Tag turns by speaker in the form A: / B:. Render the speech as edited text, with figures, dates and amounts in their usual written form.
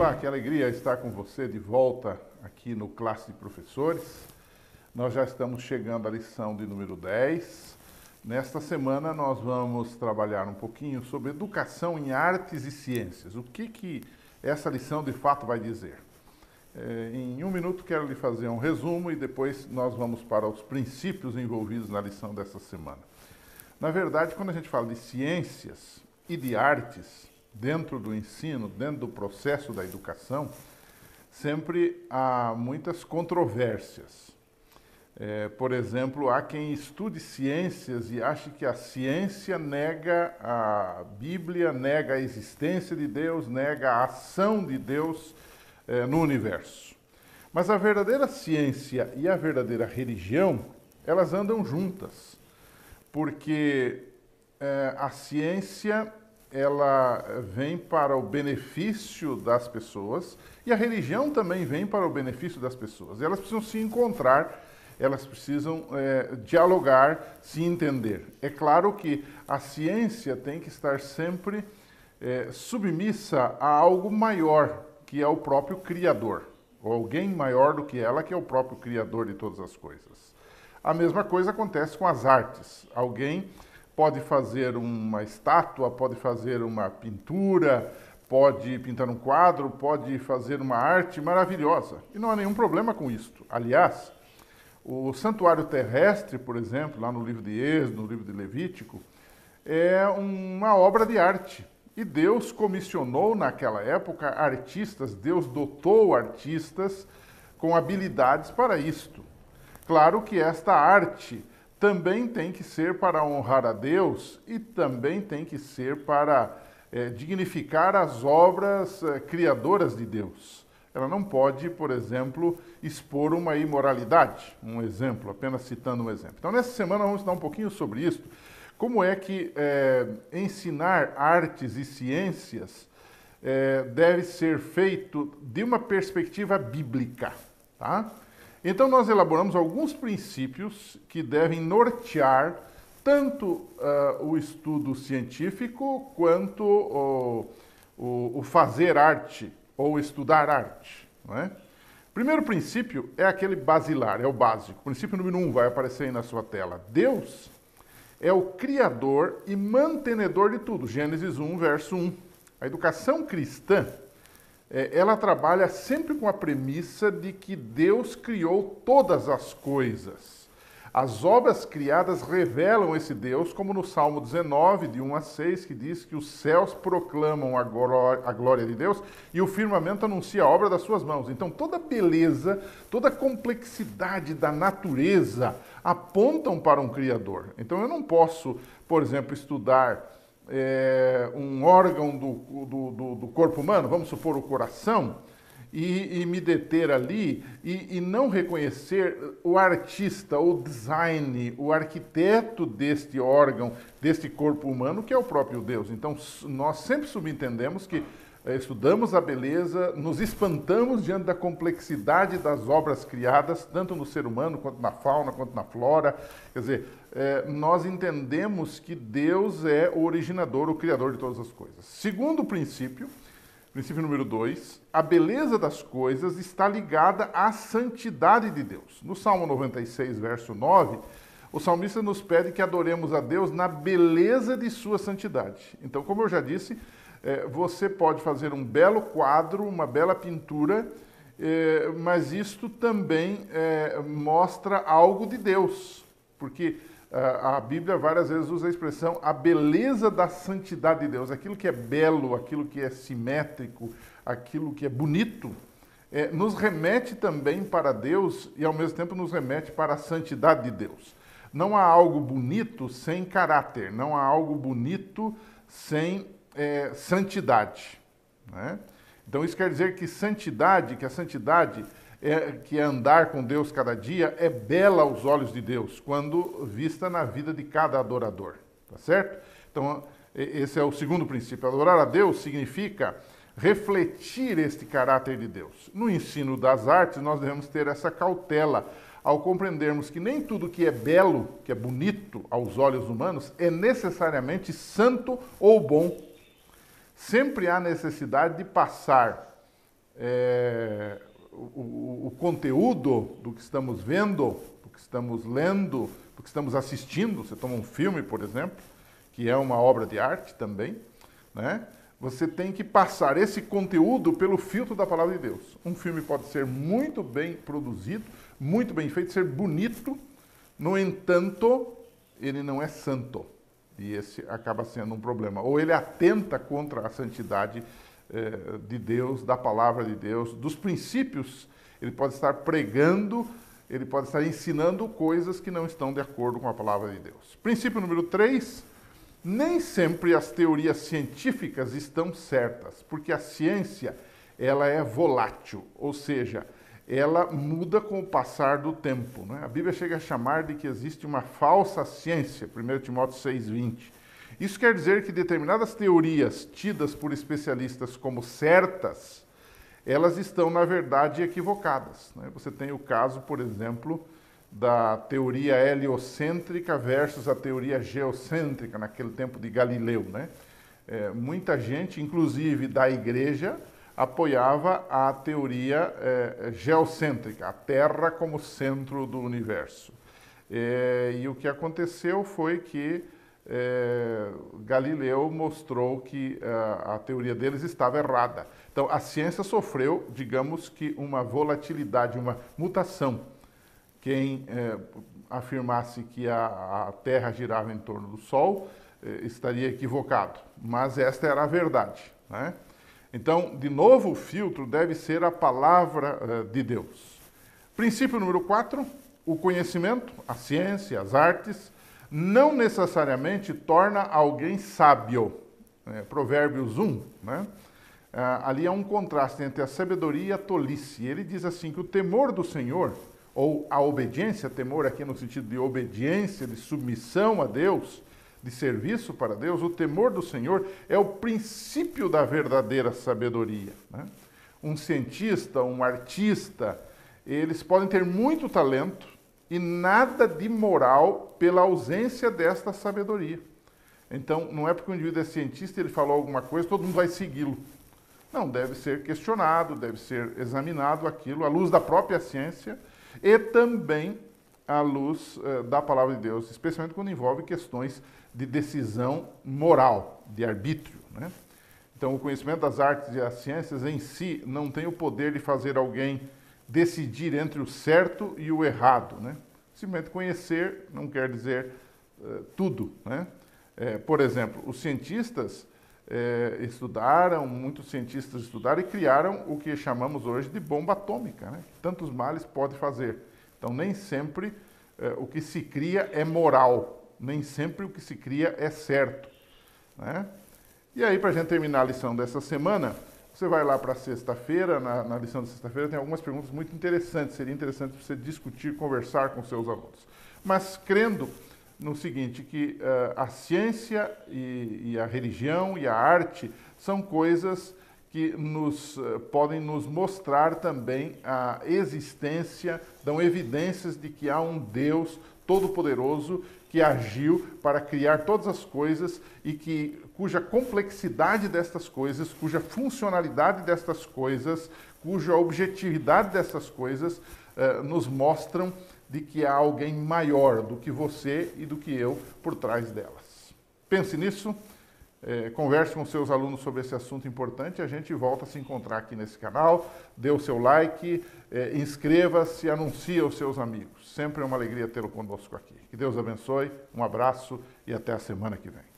A: Olá, que alegria estar com você de volta aqui no Classe de Professores. Nós já estamos chegando à lição de número 10. Nesta semana nós vamos trabalhar um pouquinho sobre educação em artes e ciências. O que essa lição de fato vai dizer? Em um minuto quero lhe fazer um resumo e depois nós vamos para os princípios envolvidos na lição dessa semana. Na verdade, quando a gente fala de ciências e de artes, dentro do ensino, dentro do processo da educação, sempre há muitas controvérsias. Por exemplo, há quem estude ciências e ache que a ciência nega a Bíblia, nega a existência de Deus, nega a ação de Deus no universo. Mas a verdadeira ciência e a verdadeira religião, elas andam juntas, porque a ciência ela vem para o benefício das pessoas e a religião também vem para o benefício das pessoas. Elas precisam se encontrar, elas precisam dialogar, se entender. É claro que a ciência tem que estar sempre submissa a algo maior, que é o próprio Criador, ou alguém maior do que ela, que é o próprio Criador de todas as coisas. A mesma coisa acontece com as artes. Alguém pode fazer uma estátua, pode fazer uma pintura, pode pintar um quadro, pode fazer uma arte maravilhosa. E não há nenhum problema com isto. Aliás, o santuário terrestre, por exemplo, lá no livro de Êxodo, no livro de Levítico, é uma obra de arte. E Deus comissionou naquela época artistas, Deus dotou artistas com habilidades para isto. Claro que esta arte também tem que ser para honrar a Deus e também tem que ser para dignificar as obras criadoras de Deus. Ela não pode, por exemplo, expor uma imoralidade, um exemplo, apenas citando um exemplo. Então, nessa semana, vamos estudar um pouquinho sobre isso, como é que ensinar artes e ciências deve ser feito de uma perspectiva bíblica, tá? Então, nós elaboramos alguns princípios que devem nortear tanto o estudo científico quanto o fazer arte ou estudar arte, não é? Primeiro princípio é aquele basilar, é o básico. O princípio número 1 vai aparecer aí na sua tela. Deus é o criador e mantenedor de tudo. Gênesis 1, verso 1. A educação cristã ela trabalha sempre com a premissa de que Deus criou todas as coisas. As obras criadas revelam esse Deus, como no Salmo 19, de 1 a 6, que diz que os céus proclamam a glória de Deus e o firmamento anuncia a obra das suas mãos. Então, toda a beleza, toda a complexidade da natureza apontam para um Criador. Então, eu não posso, por exemplo, estudar um órgão do corpo humano, vamos supor o coração, e me deter ali e não reconhecer o artista, o design, o arquiteto deste órgão, deste corpo humano, que é o próprio Deus. Então, nós sempre subentendemos que estudamos a beleza, nos espantamos diante da complexidade das obras criadas, tanto no ser humano, quanto na fauna, quanto na flora. Quer dizer, nós entendemos que Deus é o originador, o criador de todas as coisas. Segundo princípio número 2, a beleza das coisas está ligada à santidade de Deus. No Salmo 96, verso 9, o salmista nos pede que adoremos a Deus na beleza de sua santidade. Então, como eu já disse, você pode fazer um belo quadro, uma bela pintura, mas isto também mostra algo de Deus, porque a Bíblia várias vezes usa a expressão a beleza da santidade de Deus, aquilo que é belo, aquilo que é simétrico, aquilo que é bonito, nos remete também para Deus e ao mesmo tempo nos remete para a santidade de Deus. Não há algo bonito sem caráter, não há algo bonito sem santidade, né? Então isso quer dizer que a santidade, que é andar com Deus cada dia, é bela aos olhos de Deus, quando vista na vida de cada adorador, tá certo? Então esse é o segundo princípio. Adorar a Deus significa refletir este caráter de Deus. No ensino das artes, nós devemos ter essa cautela ao compreendermos que nem tudo que é belo, que é bonito aos olhos humanos, é necessariamente santo ou bom. Sempre há necessidade de passar o conteúdo do que estamos vendo, do que estamos lendo, do que estamos assistindo. Você toma um filme, por exemplo, que é uma obra de arte também, né? Você tem que passar esse conteúdo pelo filtro da palavra de Deus. Um filme pode ser muito bem produzido, muito bem feito, ser bonito, no entanto, ele não é santo. E esse acaba sendo um problema. Ou ele atenta contra a santidade de Deus, da palavra de Deus, dos princípios. Ele pode estar pregando, ele pode estar ensinando coisas que não estão de acordo com a palavra de Deus. Princípio número 3. Nem sempre as teorias científicas estão certas, porque a ciência ela é volátil, ou seja, ela muda com o passar do tempo, né? A Bíblia chega a chamar de que existe uma falsa ciência, 1 Timóteo 6,20. Isso quer dizer que determinadas teorias tidas por especialistas como certas, elas estão, na verdade, equivocadas, né? Você tem o caso, por exemplo, da teoria heliocêntrica versus a teoria geocêntrica, naquele tempo de Galileu, né? Muita gente, inclusive da igreja, apoiava a teoria geocêntrica, a Terra como centro do universo. E o que aconteceu foi que Galileu mostrou que a teoria deles estava errada. Então, a ciência sofreu, digamos que, uma volatilidade, uma mutação. Quem afirmasse que a Terra girava em torno do Sol estaria equivocado, mas esta era a verdade, né? Então, de novo, o filtro deve ser a palavra de Deus. Princípio número 4, o conhecimento, a ciência, as artes, não necessariamente torna alguém sábio. Provérbios 1, né? Ali há um contraste entre a sabedoria e a tolice. Ele diz assim que o temor do Senhor, ou a obediência, temor aqui no sentido de obediência, de submissão a Deus, de serviço para Deus, o temor do Senhor é o princípio da verdadeira sabedoria, né? Um cientista, um artista, eles podem ter muito talento e nada de moral pela ausência desta sabedoria. Então, não é porque o indivíduo é cientista e ele falou alguma coisa, todo mundo vai segui-lo. Não, deve ser questionado, deve ser examinado aquilo à luz da própria ciência, e também à luz da palavra de Deus, especialmente quando envolve questões de decisão moral, de arbítrio, né? Então, o conhecimento das artes e as ciências em si não tem o poder de fazer alguém decidir entre o certo e o errado, né? Simplesmente conhecer não quer dizer tudo, né? Por exemplo, os cientistas muitos cientistas estudaram e criaram o que chamamos hoje de bomba atômica, né? Tantos males pode fazer. Então, nem sempre o que se cria é moral, nem sempre o que se cria é certo, né? E aí, para a gente terminar a lição dessa semana, você vai lá para sexta-feira, na lição de sexta-feira tem algumas perguntas muito interessantes, seria interessante você discutir, conversar com seus alunos. Mas crendo no seguinte, que a ciência e a religião e a arte são coisas que podem nos mostrar também a existência, dão evidências de que há um Deus todo-poderoso que agiu para criar todas as coisas e cuja complexidade destas coisas, cuja funcionalidade destas coisas, cuja objetividade dessas coisas nos mostram de que há alguém maior do que você e do que eu por trás delas. Pense nisso, converse com seus alunos sobre esse assunto importante, a gente volta a se encontrar aqui nesse canal, dê o seu like, inscreva-se, anuncie aos seus amigos. Sempre é uma alegria tê-lo conosco aqui. Que Deus abençoe, um abraço e até a semana que vem.